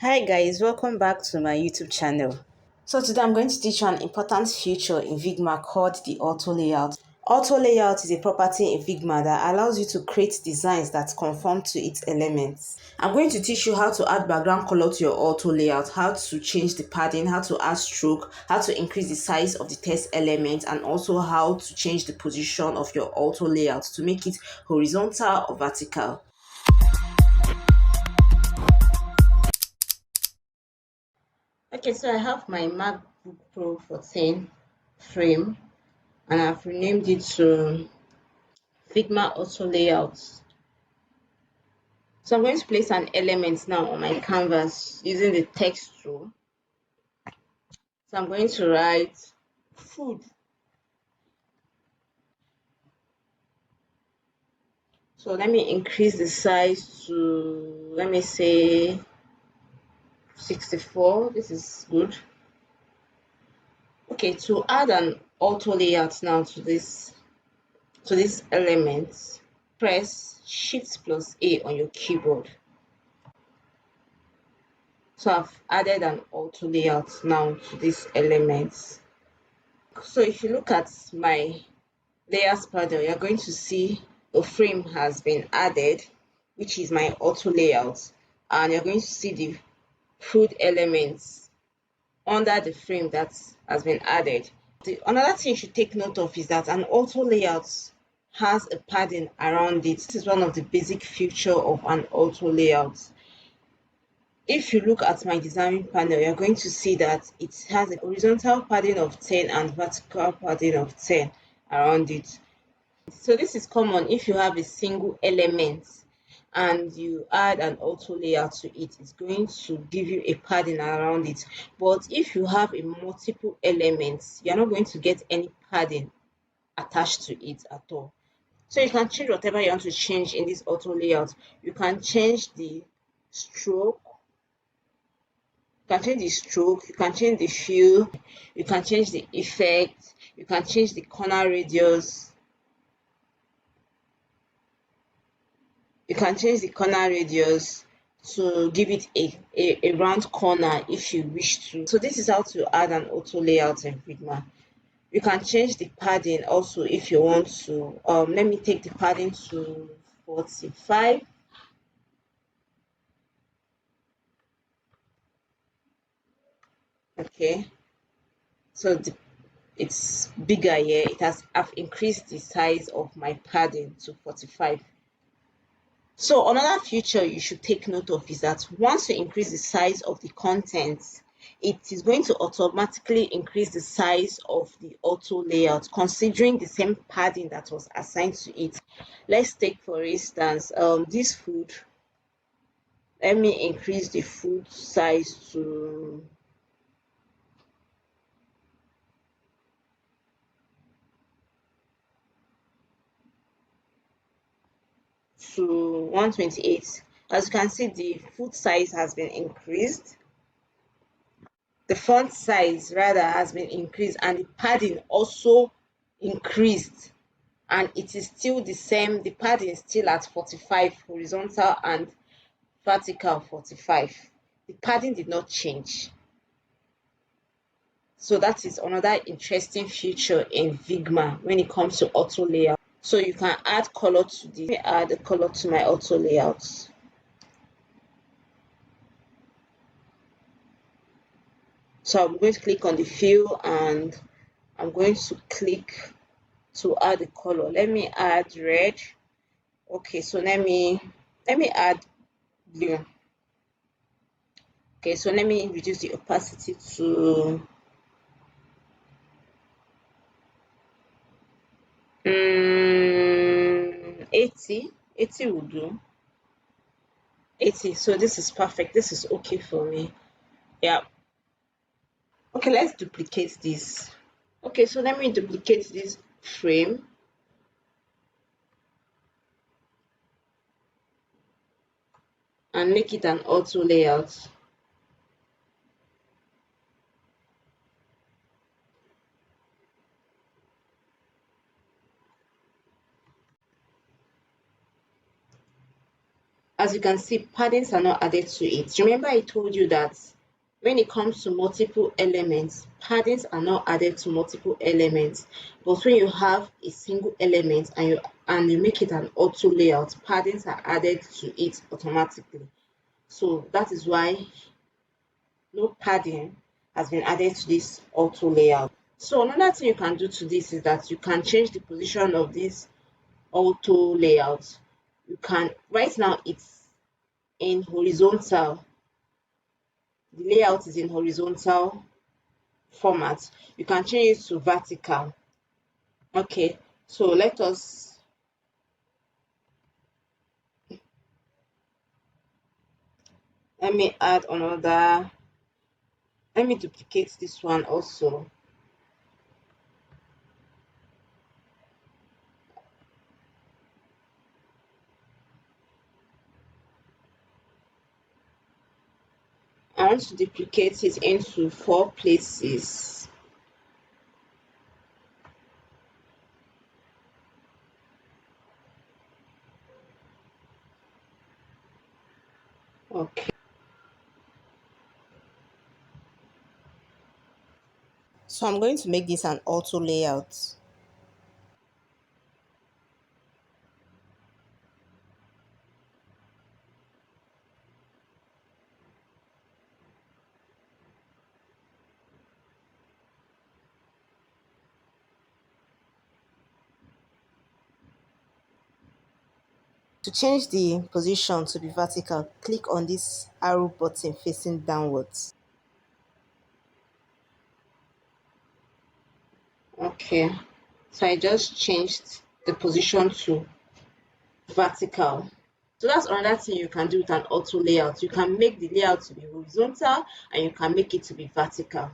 Hi guys, welcome back to my YouTube channel. So today I'm going to teach you an important feature in Figma called the Auto Layout. Auto Layout is a property in Figma that allows you to create designs that conform to its elements. I'm going to teach you how to add background color to your Auto Layout, how to change the padding, how to add stroke, how to increase the size of the text element, and also how to change the position of your Auto Layout to make it horizontal or vertical. Okay, so I have my MacBook Pro 14 frame and I've renamed it to Figma Auto Layout. So I'm going to place an element now on my canvas using the text tool. So I'm going to write food. So let me increase the size to, let me say 64. This is good. Okay, to add an auto layout now to this element, press Shift plus A on your keyboard. So I've added an auto layout now to this element. So if you look at my layers panel, you're going to see a frame has been added, which is my auto layout, and you're going to see the food elements under the frame that has been added. Another thing you should take note of is that an auto layout has a padding around it. This is one of the basic features of an auto layout. If you look at my design panel, you're going to see that it has a horizontal padding of 10 and vertical padding of 10 around it. So this is common if you have a single element and you add an auto layout to it, it's going to give you a padding around it. But if you have a multiple elements, you're not going to get any padding attached to it at all. So you can change whatever you want to change in this auto layout. You can change the stroke, you can change the stroke, you can change the fill, you can change the effect, you can change the corner radius, you can change the corner radius to give it a round corner if you wish to. So this is how to add an auto layout in Figma. You can change the padding also if you want to. Let me take the padding to 45. Okay, so it's bigger here. I've increased the size of my padding to 45. So another feature you should take note of is that once you increase the size of the content, it is going to automatically increase the size of the auto layout considering the same padding that was assigned to it. Let's take for instance this food. Let me increase the food size to 128. As you can see, the food size has been increased. The font size rather has been increased and the padding also increased, and it is still the same. The padding is still at 45 horizontal and vertical 45. The padding did not change. So that is another interesting feature in Figma when it comes to auto layout. So you can add color to this. Let me add a color to my auto layout. So I'm going to click on the fill and I'm going to click to add the color. Let me add red. Okay, so let me add blue. Okay, so let me reduce the opacity to 80. 80 will do. 80. So this is perfect. This is okay for me. Yeah. Okay, let's duplicate this. Okay, so let me duplicate this frame. And make it an auto layout. as you can see, paddings are not added to it. Remember I told you that when it comes to multiple elements, paddings are not added to multiple elements. But when you have a single element and you make it an auto layout, paddings are added to it automatically. So that is why no padding has been added to this auto layout. So another thing you can do to this is that you can change the position of this auto layout. You can, right now it's in horizontal. The layout is in horizontal format. You can change it to vertical. Okay, so let me add another, let me duplicate this one also. I want to duplicate it into 4 places. Okay. So I'm going to make this an auto layout. To change the position to be vertical, click on this arrow button facing downwards. Okay, so I just changed the position to vertical. So that's another thing you can do with an auto layout. You can make the layout to be horizontal and you can make it to be vertical.